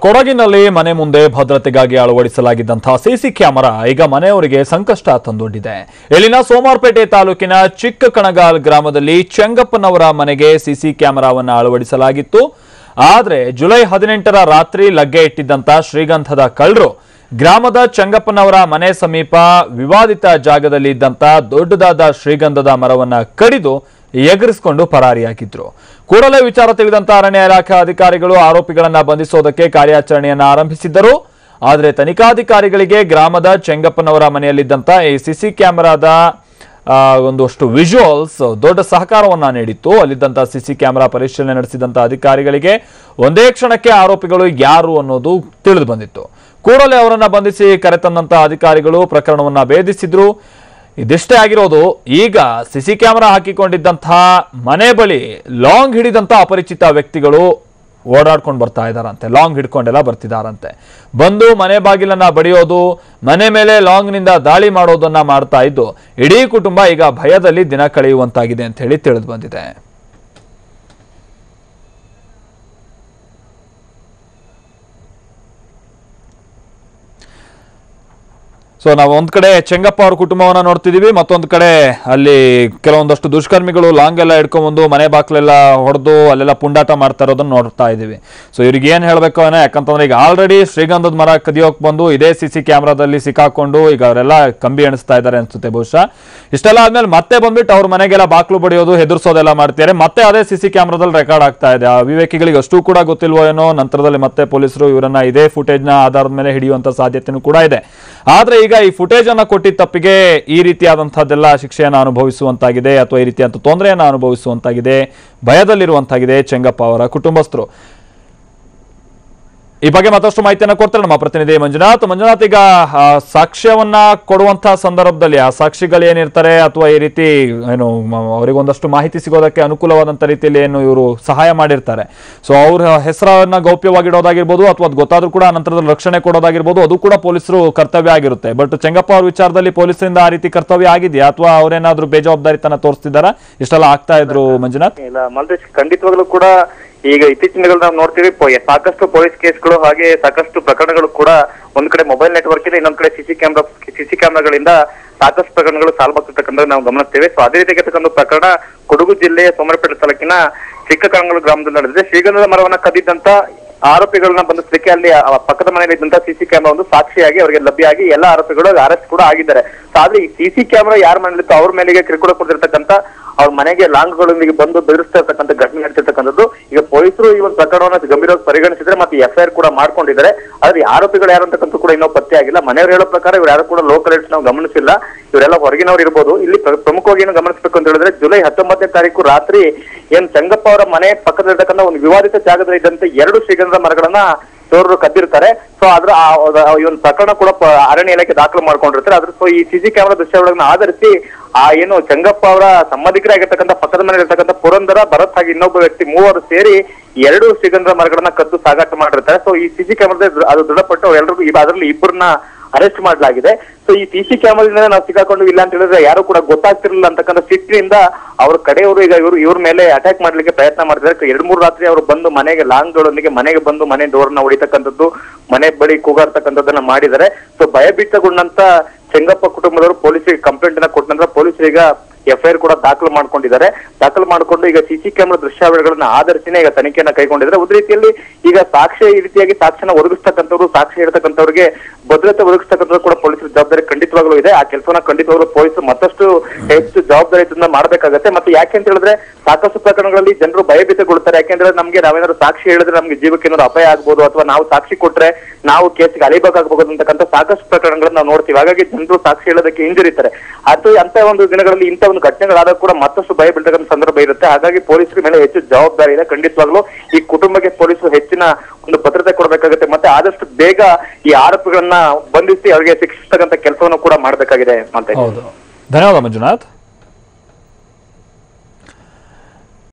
ಕೊಡಗಿನಲ್ಲಿ ಮನೆ ಮುಂದೆ ಭದ್ರತೆಗಾಗಿ ಅಳವಡಿಸಲಾಗಿದ್ದಂತಹ ಸಿಸಿ ಕ್ಯಾಮೆರಾ ಈಗ ಮನೆಯವರಿಗೆ ಸಂಕಷ್ಟ ತಂದೊಡ್ಡಿದೆ. ಇಲ್ಲಿನ ಸೋಮಾರ್ಪೇಟೆ ತಾಲೂಕಿನ ಚಿಕ್ಕ ಕಣಗಾಲ್ ಗ್ರಾಮದಲ್ಲಿ ಚೆಂಗಪ್ಪನವರ ಮನೆಗೆ ಸಿಸಿ ಕ್ಯಾಮೆರಾವನ್ನು ಅಳವಡಿಸಲಾಗಿತ್ತು. ಆದರೆ ಜುಲೈ 18ರ ರಾತ್ರಿ ಲಗ್ಗೆ ಇಟ್ಟಿದ್ದಂತ ಶ್ರೀಗಂಧದ ಕಳ್ಳರು ಗ್ರಾಮದ ಚೆಂಗಪ್ಪನವರ ಮನೆ ಸಮೀಪ ವಿವಾದಿತ ಜಾಗದಲ್ಲಿ ಇದ್ದಂತ ದೊಡ್ಡದಾದ ಶ್ರೀಗಂಧದ ಮರವನ್ನ ಕಡಿದು ಎಗರಿಸಿಕೊಂಡು ಪರಾರಿಯಾಗಿದ್ರು. ಕೂಡಲೇ ವಿಚಾರ ತಿಳಿದಂತ ಅರಣ್ಯ ಇಲಾಖೆ ಅಧಿಕಾರಿಗಳು ಆರೋಪಿಗಳನ್ನ ಬಂಧಿಸೋದಕ್ಕೆ ಕಾರ್ಯಾಚರಣೆಯನ್ನ ಆರಂಭಿಸಿದ್ದರು. ಆದರೆ ತನಿಖಾಧಿಕಾರಿಗಳಿಗೆ ಗ್ರಾಮದ ಚೆಂಗಪ್ಪನವರ ಮನೆಯಲ್ಲಿದ್ದಂತ ಈ ಸಿಸಿ ಕ್ಯಾಮೆರಾದ ಒಂದಷ್ಟು ವಿಜುವಲ್ಸ್ ದೊಡ್ಡ ಸಹಕಾರವನ್ನ ನೀಡಿತ್ತು. ಅಲ್ಲಿದ್ದಂತ ಸಿಸಿ ಕ್ಯಾಮೆರಾ ಪರಿಶೀಲನೆ ನಡೆಸಿದಂತ ಅಧಿಕಾರಿಗಳಿಗೆ ಒಂದೇ ಕ್ಷಣಕ್ಕೆ ಆರೋಪಿಗಳು ಯಾರು ಅನ್ನೋದು ತಿಳಿದು ಬಂದಿತ್ತು. ಕೂಡಲೇ ಅವರನ್ನ ಬಂಧಿಸಿ ಕರೆತಂದಂತ ಅಧಿಕಾರಿಗಳು ಪ್ರಕರಣವನ್ನ ಭೇದಿಸಿದ್ರು. ಇದಿಷ್ಟೇ ಆಗಿರೋದು. ಈಗ ಸಿಸಿ ಕ್ಯಾಮೆರಾ ಹಾಕಿಕೊಂಡಿದ್ದಂತಹ ಮನೆ ಬಳಿ ಲಾಂಗ್ ಹಿಡಿದಂತ ಅಪರಿಚಿತ ವ್ಯಕ್ತಿಗಳು ಓಡಾಡ್ಕೊಂಡು ಬರ್ತಾ ಇದ್ದಾರಂತೆ. ಲಾಂಗ್ ಹಿಡ್ಕೊಂಡೆಲ್ಲ ಬರ್ತಿದಾರಂತೆ. ಬಂದು ಮನೆ ಬಾಗಿಲನ್ನ ಬಡಿಯೋದು, ಮನೆ ಮೇಲೆ ಲಾಂಗ್ ನಿಂದ ದಾಳಿ ಮಾಡೋದನ್ನ ಮಾಡ್ತಾ ಇದ್ದು ಇಡೀ ಕುಟುಂಬ ಈಗ ಭಯದಲ್ಲಿ ದಿನ ಕಳೆಯುವಂತಾಗಿದೆ ಅಂತ ಹೇಳಿ ತಿಳಿದು ಬಂದಿದೆ. ಸೊ ನಾವು ಒಂದ್ ಕಡೆ ಚೆಂಗಪ್ಪ ಅವ್ರ ಕುಟುಂಬವನ್ನ ನೋಡ್ತಿದೀವಿ, ಮತ್ತೊಂದ್ ಕಡೆ ಅಲ್ಲಿ ಕೆಲವೊಂದಷ್ಟು ದುಷ್ಕರ್ಮಿಗಳು ಲಾಂಗ್ ಎಲ್ಲ ಹಿಡ್ಕೊಂಡ್ಬಂದು ಮನೆ ಬಾಕ್ಲೆಲ್ಲ ಹೊಡೆದು ಅಲ್ಲೆಲ್ಲ ಪುಂಡಾಟ ಮಾಡ್ತಾ ಇರೋದನ್ನ ನೋಡ್ತಾ ಇದೀವಿ. ಸೊ ಇವ್ರಿಗೆ ಏನ್ ಹೇಳ್ಬೇಕು ಯಾಕಂತಂದ್ರೆ ಈಗ ಆಲ್ರೆಡಿ ಶ್ರೀಗಂಧದ ಮರ ಕದಿಯೋಕ್ ಬಂದು ಇದೇ ಸಿಸಿ ಕ್ಯಾಮ್ರಾದಲ್ಲಿ ಸಿಕ್ಕಾಕೊಂಡು ಈಗ ಅವರೆಲ್ಲ ಕಂಬಿ ಎಣಿಸ್ತಾ ಇದ್ದಾರೆ ಅನ್ಸುತ್ತೆ ಬಹುಶಃ. ಇಷ್ಟೆಲ್ಲ ಆದ್ಮೇಲೆ ಮತ್ತೆ ಬಂದ್ಬಿಟ್ಟು ಅವ್ರ ಮನೆಗೆಲ್ಲ ಬಾಕ್ಲು ಬಡಿಯೋದು, ಹೆದರ್ಸೋದೆಲ್ಲ ಮಾಡ್ತಾರೆ. ಮತ್ತೆ ಅದೇ ಸಿಸಿ ಕ್ಯಾಮ್ರಾದಲ್ಲಿ ರೆಕಾರ್ಡ್ ಆಗ್ತಾ ಇದೆ. ಆ ವಿವೇಕಿಗಳಿಗೆ ಅಷ್ಟು ಕೂಡ ಗೊತ್ತಿಲ್ವೋ ಏನೋ. ನಂತರದಲ್ಲಿ ಮತ್ತೆ ಪೊಲೀಸರು ಇವರನ್ನ ಇದೇ ಫುಟೇಜ್ ನ ಆಧಾರದ ಮೇಲೆ ಹಿಡಿಯುವಂತ ಸಾಧ್ಯತೆನೂ ಕೂಡ ಇದೆ. ಆದ್ರೆ ಈಗ ಈ ಫುಟೇಜ್ ಅನ್ನ ಕೊಟ್ಟಿದ್ದ ತಪ್ಪಿಗೆ ಈ ರೀತಿಯಾದಂತಹದ್ದೆಲ್ಲ ಶಿಕ್ಷೆಯನ್ನು ಅನುಭವಿಸುವಂತಾಗಿದೆ ಅಥವಾ ಈ ರೀತಿಯಾದ ತೊಂದರೆಯನ್ನು ಅನುಭವಿಸುವಂತಾಗಿದೆ. ಭಯದಲ್ಲಿರುವಂತಾಗಿದೆ ಚೆಂಗಪ್ಪ ಅವರ ಕುಟುಂಬಸ್ಥರು. ಈ ಬಗ್ಗೆ ಮತ್ತಷ್ಟು ಮಾಹಿತಿಯನ್ನು ಕೊಡ್ತಾರೆ ನಮ್ಮ ಪ್ರತಿನಿಧಿ ಮಂಜುನಾಥ್. ಈಗ ಸಾಕ್ಷ್ಯವನ್ನ ಕೊಡುವಂತಹ ಸಂದರ್ಭದಲ್ಲಿ ಆ ಸಾಕ್ಷಿಗಳು ಏನಿರ್ತಾರೆ ಅಥವಾ ಈ ರೀತಿ ಏನು ಅವರಿಗೊಂದಷ್ಟು ಮಾಹಿತಿ ಸಿಗೋದಕ್ಕೆ ಅನುಕೂಲವಾದಂತ ರೀತಿಯಲ್ಲಿ ಏನು ಇವರು ಸಹಾಯ ಮಾಡಿರ್ತಾರೆ. ಸೊ ಅವ್ರ ಹೆಸರನ್ನ ಗೌಪ್ಯವಾಗಿಡೋದಾಗಿರ್ಬೋದು ಅಥವಾ ಅದು ಗೊತ್ತಾದ್ರೂ ಕೂಡ ನಂತರದಲ್ಲಿ ರಕ್ಷಣೆ ಕೊಡೋದಾಗಿರ್ಬೋದು, ಅದು ಕೂಡ ಪೊಲೀಸರು ಕರ್ತವ್ಯ ಆಗಿರುತ್ತೆ. ಬಟ್ ಚೆಂಗಪ್ಪ ಅವ್ರ ವಿಚಾರದಲ್ಲಿ ಪೊಲೀಸರಿಂದ ಆ ರೀತಿ ಕರ್ತವ್ಯ ಆಗಿದೆಯಾ ಅಥವಾ ಅವರೇನಾದ್ರೂ ಬೇಜವಾಬ್ದಾರಿತನ ತೋರಿಸ್ತಿದ್ದಾರಾ? ಇಷ್ಟೆಲ್ಲ ಆಗ್ತಾ ಇದ್ರು ಮಂಜುನಾಥ್? ಇಲ್ಲ ಮಲ್ಲೇಶ್, ಖಂಡಿತವಾಗ್ಲೂ ಕೂಡ ಈಗ ಇತ್ತೀಚಿನ ದಿನಗಳಲ್ಲಿ ನಾವು ನೋಡ್ತೀವಿ ಸಾಕಷ್ಟು ಪೊಲೀಸ್ ಕೇಸ್ಗಳು ಹಾಗೆ ಸಾಕಷ್ಟು ಪ್ರಕರಣಗಳು ಕೂಡ ಒಂದ್ ಕಡೆ ಮೊಬೈಲ್ ನೆಟ್ವರ್ಕ್ ಇದೆ, ಇನ್ನೊಂದ್ ಕಡೆ ಸಿಸಿ ಕ್ಯಾಮೆರಾಗಳಿಂದ ಸಾಕಷ್ಟು ಪ್ರಕರಣಗಳು ಸಾಲ್ವ್ ಆಗ್ತಿರ್ತಕ್ಕಂಥ ನಾವು ಗಮನಿಸ್ತೇವೆ. ಸೊ ಅದೇ ರೀತಿಯಾಗಿರ್ತಕ್ಕಂಥ ಪ್ರಕರಣ ಕೊಡಗು ಜಿಲ್ಲೆಯ ಸೋಮರಪೇಟೆ ತಾಲೂಕಿನ ಚಿಕ್ಕ ಕಣಗಾಲ್ ಗ್ರಾಮದಲ್ಲಿ ನಡೆದಿದೆ. ಶ್ರೀಗಂಧದ ಮರವನ್ನ ಕದ್ದಿದ್ದಂತ ಆರೋಪಿಗಳನ್ನ ಬಂಧಿಸಲಿಕ್ಕೆ ಅಲ್ಲಿ ಪಕ್ಕದ ಮನೆಯಲ್ಲಿ ಇದ್ದಂತ ಸಿಸಿ ಕ್ಯಾಮೆರಾ ಒಂದು ಸಾಕ್ಷಿಯಾಗಿ ಅವರಿಗೆ ಲಭ್ಯವಾಗಿ ಎಲ್ಲ ಆರೋಪಿಗಳು ಅರೆಸ್ಟ್ ಕೂಡ ಆಗಿದ್ದಾರೆ. ಸೊ ಆದ್ರೆ ಈ ಸಿಸಿ ಕ್ಯಾಮೆರಾ ಯಾರ ಮನೆಯಲ್ಲಿತ್ತು ಅವ್ರ ಮೇಲೆಗೆ ಕಿರುಕುಳ ಕೊಡ್ತಿರ್ತಕ್ಕಂಥ ಅವ್ರ ಮನೆಗೆ ಲಾಂಗ್ಗಳೊಂದಿಗೆ ಬಂದು ಬೆದರಿಸ್ತಾ ಇರ್ತಕ್ಕಂಥ ಘಟನೆ ನಡೆಸಿರ್ತಕ್ಕಂಥದ್ದು. ಈಗ ಪೊಲೀಸರು ಈ ಒಂದು ಪ್ರಕರಣವನ್ನು ಗಂಭೀರವಾಗಿ ಪರಿಗಣಿಸಿದ್ರೆ ಮತ್ತೆ FIR ಕೂಡ ಮಾಡ್ಕೊಂಡಿದ್ದಾರೆ. ಆದ್ರೆ ಆರೋಪಿಗಳು ಯಾರು ಅಂತಕ್ಕಂಥ ಕೂಡ ಇನ್ನೂ ಪತ್ತೆ ಆಗಿಲ್ಲ. ಮನೆಯವರು ಹೇಳೋ ಪ್ರಕಾರ ಇವ್ರು ಯಾರು ಕೂಡ ಲೋಕಲ್ ನಾವು ಗಮನಿಸಿಲ್ಲ, ಇವರೆಲ್ಲ ಹೊರಗಿನವ್ರು ಇರ್ಬೋದು. ಇಲ್ಲಿ ಪ್ರಮುಖವಾಗಿ ಏನು ಗಮನಿಸಬೇಕು ಅಂತ ಹೇಳಿದ್ರೆ ಜುಲೈ 19ನೇ ತಾರೀಕು ರಾತ್ರಿ ಏನ್ ಚೆಂಗಪ್ಪ ಅವರ ಮನೆ ಪಕ್ಕದಲ್ಲಿರ್ತಕ್ಕಂಥ ಒಂದು ವಿವಾದಿತ ಜಾಗದಲ್ಲಿ ಇದ್ದಂತೆ 2 ಶ್ರೀಗಂಧದ ಮರಗಳನ್ನ ಚೋರರು ಕದ್ದಿರ್ತಾರೆ. ಸೊ ಅದ್ರ ಈ ಒಂದು ಪ್ರಕರಣ ಕೂಡ ಅರಣ್ಯ ಇಲಾಖೆ ದಾಖಲು ಮಾಡ್ಕೊಂಡಿರ್ತಾರೆ. ಅದ್ರ ಸೊ ಈ ಸಿಸಿ ಕ್ಯಾಮೆರಾ ದೃಶ್ಯಾವಳಿಗಳನ್ನ ಆಧರಿಸಿ ಏನು ಚೆಂಗಪ್ಪ ಅವರ ಸಂಬಂಧಿಕರಾಗಿರ್ತಕ್ಕಂಥ ಪಕ್ಕದ ಮನೆ ಇರ್ತಕ್ಕಂಥ ಪುರಂದರ, ಭರತ್ ಹಾಗೆ ಇನ್ನೊಬ್ಬ ವ್ಯಕ್ತಿ ಮೂವರು ಸೇರಿ 2 ಶ್ರೀಗಂಧ ಮರಗಳನ್ನ ಕದ್ದು ಸಾಗಾಟ ಮಾಡಿರ್ತಾರೆ. ಸೊ ಈ ಸಿಸಿ ಕ್ಯಾಮೆರಾ ಅದು ದೃಢಪಟ್ಟು ಎಲ್ರಿಗೂ ಅದರಲ್ಲಿ ಇಬ್ಬರನ್ನ ಅರೆಸ್ಟ್ ಮಾಡಲಾಗಿದೆ. ಸೊ ಈ ಸಿಸಿ ಕ್ಯಾಮೆರಾದಿಂದ ನಾವು ಸಿಕ್ಕಾಕೊಂಡು ಇಲ್ಲ ಅಂತ ಹೇಳಿದ್ರೆ ಯಾರು ಕೂಡ ಗೊತ್ತಾಗ್ತಿರ್ಲಿಲ್ಲ ಅಂತಕ್ಕಂಥ ಸಿಟ್ಟಿನಿಂದ ಅವ್ರ ಕಡೆಯವರು ಈಗ ಇವ್ರ ಮೇಲೆ ಅಟ್ಯಾಕ್ ಮಾಡ್ಲಿಕ್ಕೆ ಪ್ರಯತ್ನ ಮಾಡಿದ್ದಾರೆ. 2-3 ರಾತ್ರಿ ಅವರು ಬಂದು ಮನೆಗೆ ಲಾಂಗ್ಗಳೊಂದಿಗೆ ಮನೆಗೆ ಬಂದು ಮನೆ ಡೋರ್ನ ಹೊಡಿತಕ್ಕಂಥದ್ದು, ಮನೆ ಬಳಿ ಕೂಗಾಡ್ತಕ್ಕಂಥದ್ದನ್ನ ಮಾಡಿದ್ದಾರೆ. ಸೊ ಭಯಭೀತಗೊಂಡಂತ ಚೆಂಗಪ್ಪ ಕುಟುಂಬದವರು ಪೊಲೀಸರಿಗೆ ಕಂಪ್ಲೇಂಟ್ ಅನ್ನ ಕೊಟ್ಟ ನಂತರ ಪೊಲೀಸರು ಈಗ FIR ಕೂಡ ದಾಖಲು ಮಾಡ್ಕೊಂಡಿದ್ದಾರೆ. ದಾಖಲು ಮಾಡಿಕೊಂಡು ಈಗ ಸಿಸಿ ಕ್ಯಾಮೆರಾ ದೃಶ್ಯಾವಳಿಗಳನ್ನ ಆಧರಿಸಿನೇ ಈಗ ತನಿಖೆಯನ್ನ ಕೈಗೊಂಡಿದ್ದಾರೆ. ಒಂದು ರೀತಿಯಲ್ಲಿ ಈಗ ಸಾಕ್ಷ್ಯ ಈ ರೀತಿಯಾಗಿ ಸಾಕ್ಷ್ಯನ ಒದಗಿಸ್ತಕ್ಕಂಥವ್ರು, ಸಾಕ್ಷಿ ಹೇಳ್ತಕ್ಕಂಥವ್ರಿಗೆ ಭದ್ರತೆ ಒದಗಿಸ್ತಕ್ಕಂಥವ್ರು ಕೂಡ ಪೊಲೀಸರ ಜವಾಬ್ದಾರಿ ಖಂಡಿತವಾಗ್ಲೂ ಇದೆ. ಆ ಕೆಲಸವನ್ನ ಖಂಡಿತವಾಗ್ಲೂ ಪೊಲೀಸರು ಮತ್ತಷ್ಟು ಹೆಚ್ಚು ಜವಾಬ್ದಾರಿಯಿಂದ ಮಾಡ್ಬೇಕಾಗತ್ತೆ. ಮತ್ತೆ ಯಾಕೆ ಅಂತ ಹೇಳಿದ್ರೆ ಸಾಕಷ್ಟು ಪ್ರಕರಣಗಳಲ್ಲಿ ಜನರು ಭಯಭೀತಗೊಳ್ತಾರೆ. ಯಾಕೆಂದ್ರೆ ನಾವೇನಾದ್ರು ಸಾಕ್ಷಿ ಹೇಳಿದ್ರೆ ನಮ್ಗೆ ಜೀವಕ್ಕೆ ಏನಾದ್ರು ಅಪಾಯ ಆಗ್ಬೋದು ಅಥವಾ ನಾವು ಸಾಕ್ಷಿ ಕೊಟ್ರೆ ನಾವು ಕೇಸಿಗೆ ಅಲಿಬೇಕಾಗಬಹುದು ಅಂತಕ್ಕಂಥ ಸಾಕಷ್ಟು ಪ್ರಕರಣಗಳನ್ನ ನಾವು ನೋಡ್ತೀವಿ. ಹಾಗಾಗಿ ಜನರು ಸಾಕ್ಷಿ ಹೇಳೋದಕ್ಕೆ ಹಿಂಜರಿತಾರೆ. ಅಂತ ಒಂದು ದಿನಗಳಲ್ಲಿ ಇಂಥ ಒಂದು ಘಟನೆಗಳಾದಾಗ ಕೂಡ ಮತ್ತಷ್ಟು ಭಯ ಬೀಳ್ತಕ್ಕಂಥ ಸಂದರ್ಭ ಇರುತ್ತೆ. ಹಾಗಾಗಿ ಪೊಲೀಸರ ಮೇಲೆ ಹೆಚ್ಚು ಜವಾಬ್ದಾರಿ ಇದೆ. ಖಂಡಿತವಾಗ್ಲೂ ಈ ಕುಟುಂಬಕ್ಕೆ ಪೊಲೀಸರು ಹೆಚ್ಚಿನ ಒಂದು ಭದ್ರತೆ ಕೊಡಬೇಕಾಗುತ್ತೆ. ಮತ್ತೆ ಆದಷ್ಟು ಬೇಗ ಈ ಆರೋಪಿಗಳನ್ನ ಬಂಧಿಸಿ ಅವರಿಗೆ ಶಿಕ್ಷಿಸ್ತಕ್ಕಂಥ ಕೆಲಸವನ್ನು ಕೂಡ ಮಾಡಬೇಕಾಗಿದೆ. ಧನ್ಯವಾದ ಮಂಜುನಾಥ್.